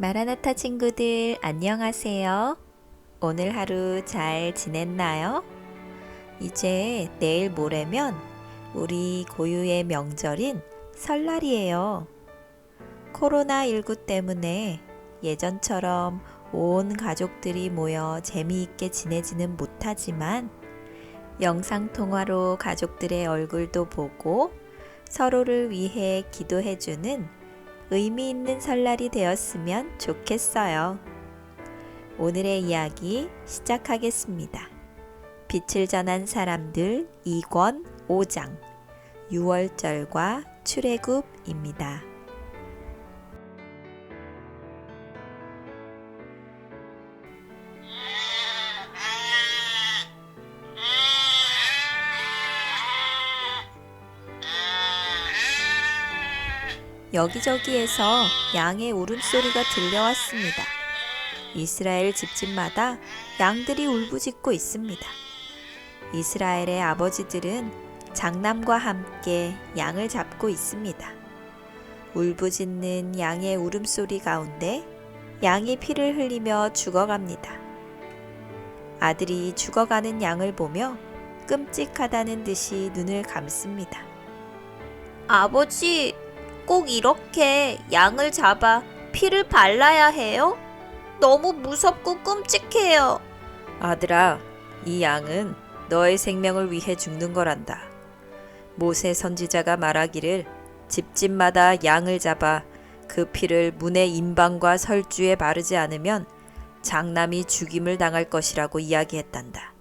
마라나타 친구들 안녕하세요. 오늘 하루 잘 지냈나요? 이제 내일 모레면 우리 고유의 명절인 설날이에요. 코로나19 때문에 예전처럼 온 가족들이 모여 재미있게 지내지는 못하지만 영상통화로 가족들의 얼굴도 보고 서로를 위해 기도해주는 의미 있는 설날이 되었으면 좋겠어요. 오늘의 이야기 시작하겠습니다. 빛을 전한 사람들 2권 5장 6월절과 출애굽입니다. 여기저기에서 양의 울음소리가 들려왔습니다. 이스라엘 집집마다 양들이 울부짖고 있습니다. 이스라엘의 아버지들은 장남과 함께 양을 잡고 있습니다. 울부짖는 양의 울음소리 가운데 양이 피를 흘리며 죽어갑니다. 아들이 죽어가는 양을 보며 끔찍하다는 듯이 눈을 감습니다. 아버지, 꼭 이렇게 양을 잡아 피를 발라야 해요? 너무 무섭고 끔찍해요. 아들아, 이 양은 너의 생명을 위해 죽는 거란다. 모세 선지자가 말하기를 집집마다 양을 잡아 그 피를 문의 임방과 설주에 바르지 않으면 장남이 죽임을 당할 것이라고 이야기했단다.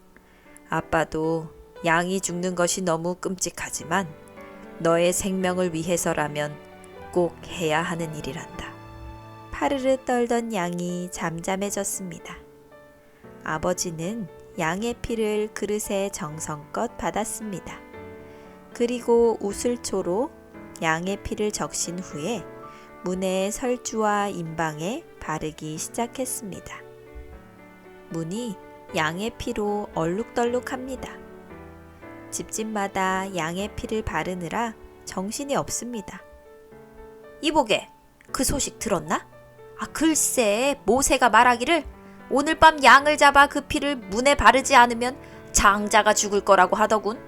아빠도 양이 죽는 것이 너무 끔찍하지만 너의 생명을 위해서라면 꼭 해야 하는 일이란다. 파르르 떨던 양이 잠잠해졌습니다. 아버지는 양의 피를 그릇에 정성껏 받았습니다. 그리고 우슬초로 양의 피를 적신 후에 문의 설주와 임방에 바르기 시작했습니다. 문이 양의 피로 얼룩덜룩합니다. 집집마다 양의 피를 바르느라 정신이 없습니다. 이보게, 그 소식 들었나? 글쎄, 모세가 말하기를 오늘 밤 양을 잡아 그 피를 문에 바르지 않으면 장자가 죽을 거라고 하더군.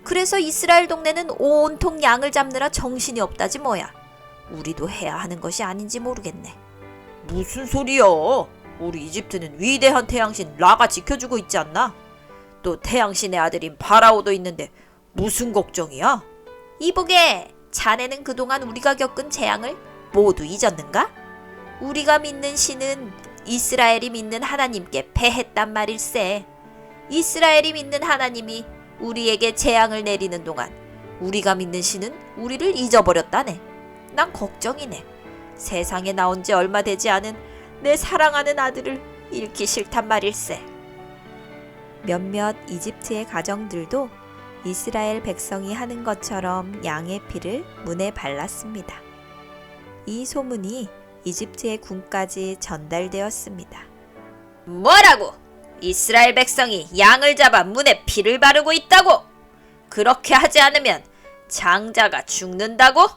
그래서 이스라엘 동네는 온통 양을 잡느라 정신이 없다지 뭐야. 우리도 해야 하는 것이 아닌지 모르겠네. 무슨 소리야? 우리 이집트는 위대한 태양신 라가 지켜주고 있지 않나? 또 태양신의 아들인 파라오도 있는데 무슨 걱정이야? 이보게, 자네는 그동안 우리가 겪은 재앙을 모두 잊었는가? 우리가 믿는 신은 이스라엘이 믿는 하나님께 패했단 말일세. 이스라엘이 믿는 하나님이 우리에게 재앙을 내리는 동안 우리가 믿는 신은 우리를 잊어버렸다네. 난 걱정이네. 세상에 나온 지 얼마 되지 않은 내 사랑하는 아들을 잃기 싫단 말일세. 몇몇 이집트의 가정들도 이스라엘 백성이 하는 것처럼 양의 피를 문에 발랐습니다. 이 소문이 이집트의 군까지 전달되었습니다. 뭐라고? 이스라엘 백성이 양을 잡아 문에 피를 바르고 있다고? 그렇게 하지 않으면 장자가 죽는다고?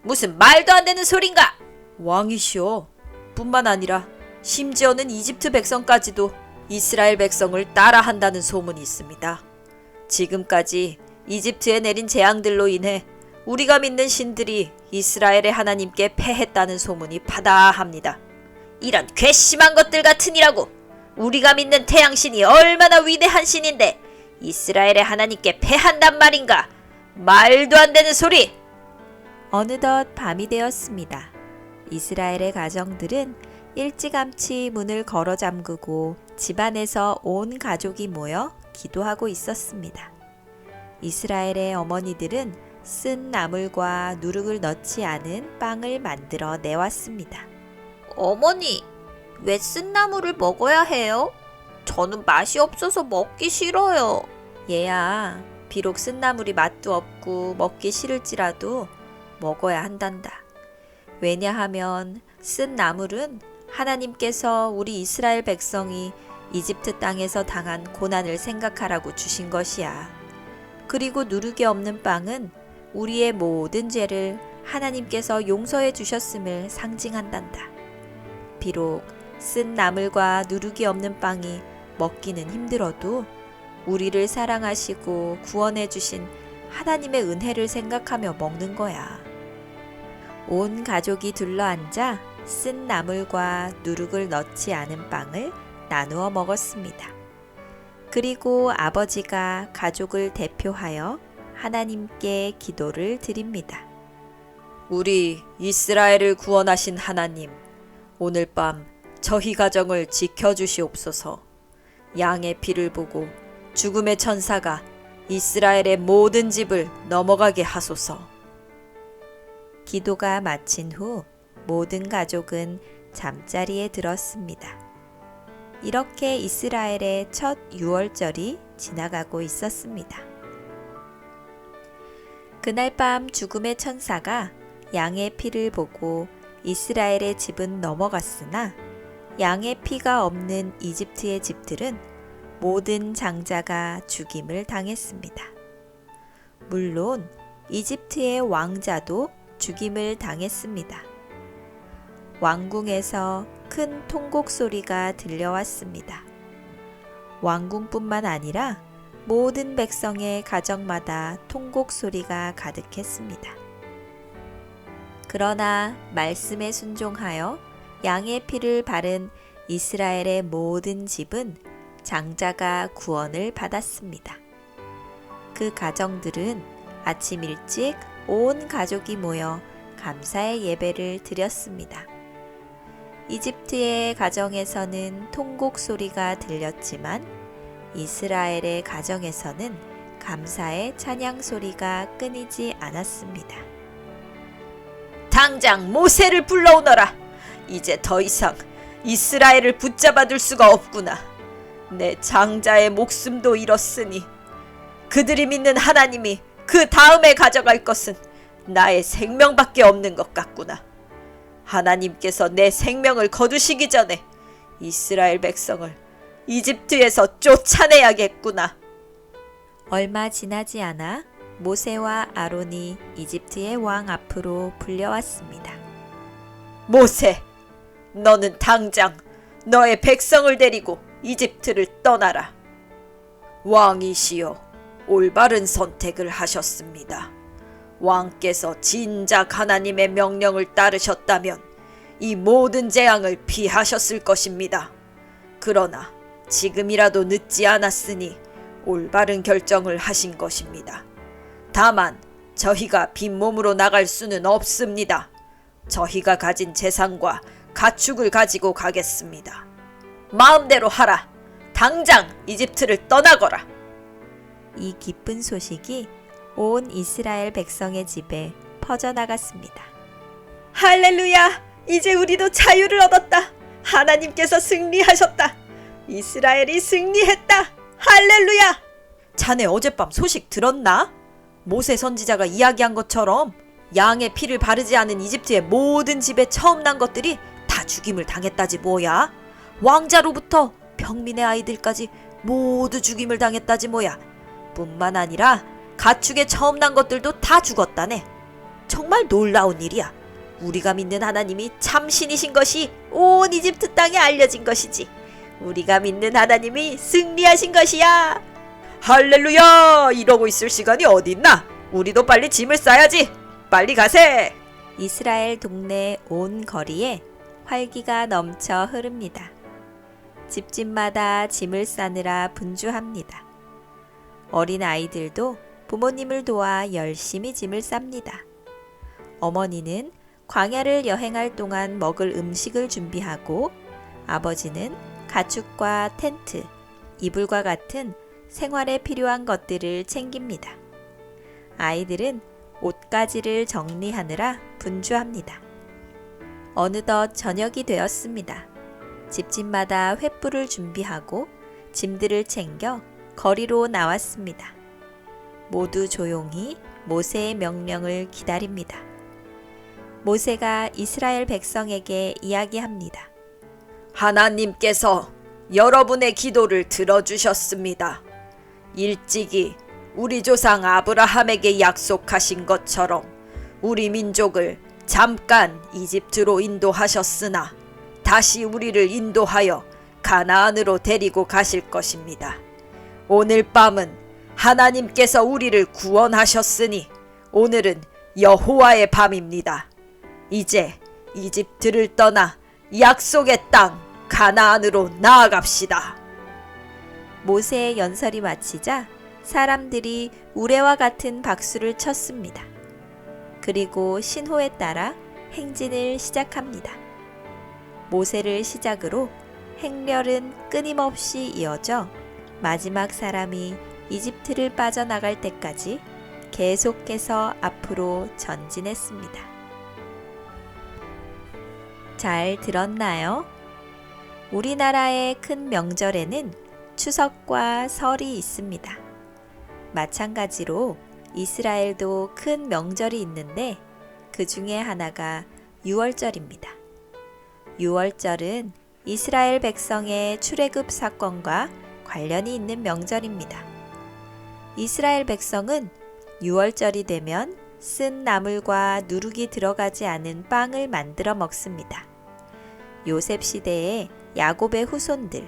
무슨 말도 안 되는 소린가? 왕이시여, 뿐만 아니라 심지어는 이집트 백성까지도 이스라엘 백성을 따라한다는 소문이 있습니다. 지금까지 이집트에 내린 재앙들로 인해 우리가 믿는 신들이 이스라엘의 하나님께 패했다는 소문이 파다합니다. 이런 괘씸한 것들 같으니라고. 우리가 믿는 태양신이 얼마나 위대한 신인데 이스라엘의 하나님께 패한단 말인가? 말도 안 되는 소리! 어느덧 밤이 되었습니다. 이스라엘의 가정들은 일찌감치 문을 걸어 잠그고 집안에서 온 가족이 모여 기도하고 있었습니다. 이스라엘의 어머니들은 쓴 나물과 누룩을 넣지 않은 빵을 만들어 내왔습니다. 어머니, 왜 쓴 나물을 먹어야 해요? 저는 맛이 없어서 먹기 싫어요. 얘야, 비록 쓴 나물이 맛도 없고 먹기 싫을지라도 먹어야 한단다. 왜냐하면 쓴 나물은 하나님께서 우리 이스라엘 백성이 이집트 땅에서 당한 고난을 생각하라고 주신 것이야. 그리고 누룩이 없는 빵은 우리의 모든 죄를 하나님께서 용서해 주셨음을 상징한단다. 비록 쓴 나물과 누룩이 없는 빵이 먹기는 힘들어도 우리를 사랑하시고 구원해 주신 하나님의 은혜를 생각하며 먹는 거야. 온 가족이 둘러앉아 쓴 나물과 누룩을 넣지 않은 빵을 나누어 먹었습니다. 그리고 아버지가 가족을 대표하여 하나님께 기도를 드립니다. 우리 이스라엘을 구원하신 하나님, 오늘 밤 저희 가정을 지켜주시옵소서. 양의 피를 보고 죽음의 천사가 이스라엘의 모든 집을 넘어가게 하소서. 기도가 마친 후 모든 가족은 잠자리에 들었습니다. 이렇게 이스라엘의 첫 유월절이 지나가고 있었습니다. 그날 밤 죽음의 천사가 양의 피를 보고 이스라엘의 집은 넘어갔으나 양의 피가 없는 이집트의 집들은 모든 장자가 죽임을 당했습니다. 물론 이집트의 왕자도 죽임을 당했습니다. 왕궁에서 큰 통곡 소리가 들려왔습니다. 왕궁뿐만 아니라 모든 백성의 가정마다 통곡 소리가 가득했습니다. 그러나 말씀에 순종하여 양의 피를 바른 이스라엘의 모든 집은 장자가 구원을 받았습니다. 그 가정들은 아침 일찍 온 가족이 모여 감사의 예배를 드렸습니다. 이집트의 가정에서는 통곡 소리가 들렸지만 이스라엘의 가정에서는 감사의 찬양 소리가 끊이지 않았습니다. 당장 모세를 불러오너라. 이제 더 이상 이스라엘을 붙잡아둘 수가 없구나. 내 장자의 목숨도 잃었으니 그들이 믿는 하나님이 그 다음에 가져갈 것은 나의 생명밖에 없는 것 같구나. 하나님께서 내 생명을 거두시기 전에 이스라엘 백성을 이집트에서 쫓아내야겠구나. 얼마 지나지 않아 모세와 아론이 이집트의 왕 앞으로 불려왔습니다. 모세, 너는 당장 너의 백성을 데리고 이집트를 떠나라. 왕이시여, 올바른 선택을 하셨습니다. 왕께서 진작 하나님의 명령을 따르셨다면 이 모든 재앙을 피하셨을 것입니다. 그러나 지금이라도 늦지 않았으니 올바른 결정을 하신 것입니다. 다만 저희가 빈몸으로 나갈 수는 없습니다. 저희가 가진 재산과 가축을 가지고 가겠습니다. 마음대로 하라. 당장 이집트를 떠나거라. 이 기쁜 소식이 온 이스라엘 백성의 집에 퍼져나갔습니다. 할렐루야! 이제 우리도 자유를 얻었다. 하나님께서 승리하셨다. 이스라엘이 승리했다. 할렐루야! 자네 어젯밤 소식 들었나? 모세 선지자가 이야기한 것처럼 양의 피를 바르지 않은 이집트의 모든 집에 처음 난 것들이 다 죽임을 당했다지 뭐야. 왕자로부터 평민의 아이들까지 모두 죽임을 당했다지 뭐야. 뿐만 아니라 가축에 처음 난 것들도 다 죽었다네. 정말 놀라운 일이야. 우리가 믿는 하나님이 참신이신 것이 온 이집트 땅에 알려진 것이지. 우리가 믿는 하나님이 승리하신 것이야. 할렐루야! 이러고 있을 시간이 어딨나? 우리도 빨리 짐을 싸야지. 빨리 가세. 이스라엘 동네 온 거리에 활기가 넘쳐 흐릅니다. 집집마다 짐을 싸느라 분주합니다. 어린 아이들도 부모님을 도와 열심히 짐을 쌉니다. 어머니는 광야를 여행할 동안 먹을 음식을 준비하고 아버지는 가축과 텐트, 이불과 같은 생활에 필요한 것들을 챙깁니다. 아이들은 옷가지를 정리하느라 분주합니다. 어느덧 저녁이 되었습니다. 집집마다 횃불을 준비하고 짐들을 챙겨 거리로 나왔습니다. 모두 조용히 모세의 명령을 기다립니다. 모세가 이스라엘 백성에게 이야기합니다. 하나님께서 여러분의 기도를 들어주셨습니다. 일찍이 우리 조상 아브라함에게 약속하신 것처럼 우리 민족을 잠깐 이집트로 인도하셨으나 다시 우리를 인도하여 가나안으로 데리고 가실 것입니다. 오늘 밤은 하나님께서 우리를 구원하셨으니 오늘은 여호와의 밤입니다. 이제 이집트를 떠나 약속의 땅 가나안으로 나아갑시다. 모세의 연설이 마치자 사람들이 우레와 같은 박수를 쳤습니다. 그리고 신호에 따라 행진을 시작합니다. 모세를 시작으로 행렬은 끊임없이 이어져 마지막 사람이 이집트를 빠져나갈 때까지 계속해서 앞으로 전진했습니다. 잘 들었나요? 우리나라의 큰 명절에는 추석과 설이 있습니다. 마찬가지로 이스라엘도 큰 명절이 있는데 그 중에 하나가 유월절입니다. 유월절은 이스라엘 백성의 출애굽 사건과 관련이 있는 명절입니다. 이스라엘 백성은 유월절이 되면 쓴 나물과 누룩이 들어가지 않은 빵을 만들어 먹습니다. 요셉 시대의 야곱의 후손들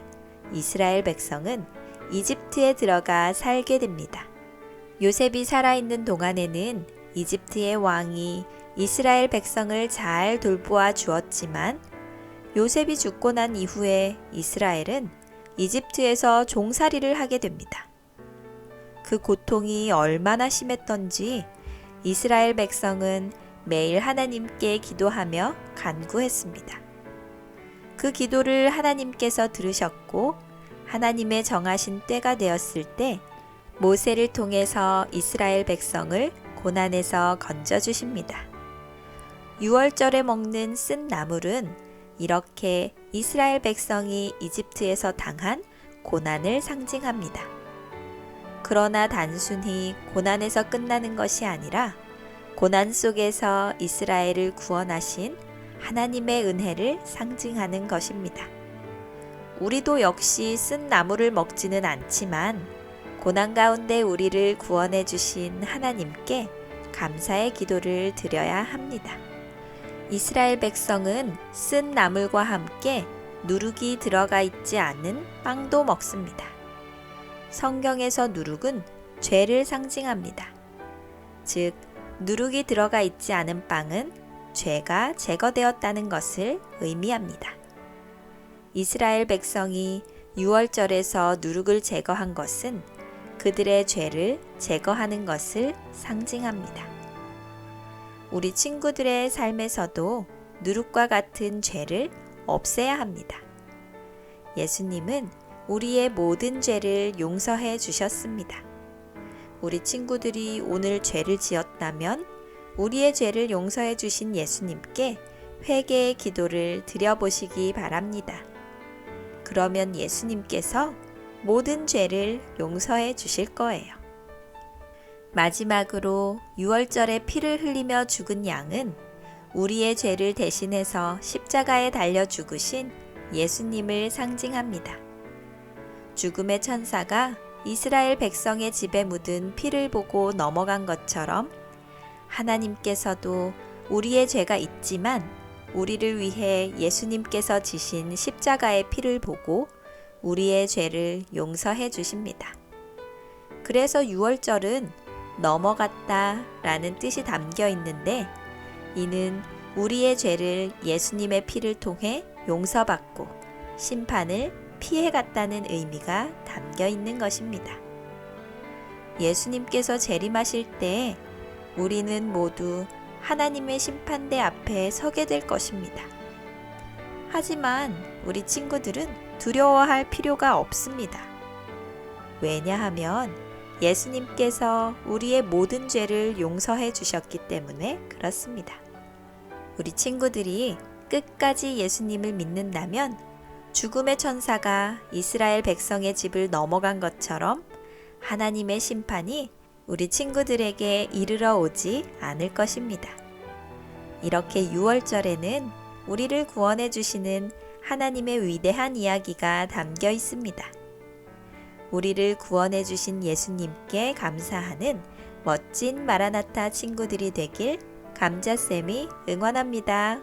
이스라엘 백성은 이집트에 들어가 살게 됩니다. 요셉이 살아있는 동안에는 이집트의 왕이 이스라엘 백성을 잘 돌보아 주었지만 요셉이 죽고 난 이후에 이스라엘은 이집트에서 종살이를 하게 됩니다. 그 고통이 얼마나 심했던지 이스라엘 백성은 매일 하나님께 기도하며 간구했습니다. 그 기도를 하나님께서 들으셨고 하나님의 정하신 때가 되었을 때 모세를 통해서 이스라엘 백성을 고난에서 건져주십니다. 유월절에 먹는 쓴 나물은 이렇게 이스라엘 백성이 이집트에서 당한 고난을 상징합니다. 그러나 단순히 고난에서 끝나는 것이 아니라 고난 속에서 이스라엘을 구원하신 하나님의 은혜를 상징하는 것입니다. 우리도 역시 쓴 나물을 먹지는 않지만 고난 가운데 우리를 구원해 주신 하나님께 감사의 기도를 드려야 합니다. 이스라엘 백성은 쓴 나물과 함께 누룩이 들어가 있지 않은 빵도 먹습니다. 성경에서 누룩은 죄를 상징합니다. 즉, 누룩이 들어가 있지 않은 빵은 죄가 제거되었다는 것을 의미합니다. 이스라엘 백성이 유월절에서 누룩을 제거한 것은 그들의 죄를 제거하는 것을 상징합니다. 우리 친구들의 삶에서도 누룩과 같은 죄를 없애야 합니다. 예수님은 우리의 모든 죄를 용서해 주셨습니다. 우리 친구들이 오늘 죄를 지었다면 우리의 죄를 용서해 주신 예수님께 회개의 기도를 드려보시기 바랍니다. 그러면 예수님께서 모든 죄를 용서해 주실 거예요. 마지막으로 유월절에 피를 흘리며 죽은 양은 우리의 죄를 대신해서 십자가에 달려 죽으신 예수님을 상징합니다. 죽음의 천사가 이스라엘 백성의 집에 묻은 피를 보고 넘어간 것처럼 하나님께서도 우리의 죄가 있지만 우리를 위해 예수님께서 지신 십자가의 피를 보고 우리의 죄를 용서해 주십니다. 그래서 유월절은 넘어갔다 라는 뜻이 담겨 있는데 이는 우리의 죄를 예수님의 피를 통해 용서받고 심판을 피해갔다는 의미가 담겨 있는 것입니다. 예수님께서 재림하실 때 우리는 모두 하나님의 심판대 앞에 서게 될 것입니다. 하지만 우리 친구들은 두려워할 필요가 없습니다. 왜냐하면 예수님께서 우리의 모든 죄를 용서해 주셨기 때문에 그렇습니다. 우리 친구들이 끝까지 예수님을 믿는다면 죽음의 천사가 이스라엘 백성의 집을 넘어간 것처럼 하나님의 심판이 우리 친구들에게 이르러 오지 않을 것입니다. 이렇게 유월절에는 우리를 구원해 주시는 하나님의 위대한 이야기가 담겨 있습니다. 우리를 구원해 주신 예수님께 감사하는 멋진 마라나타 친구들이 되길 감자쌤이 응원합니다.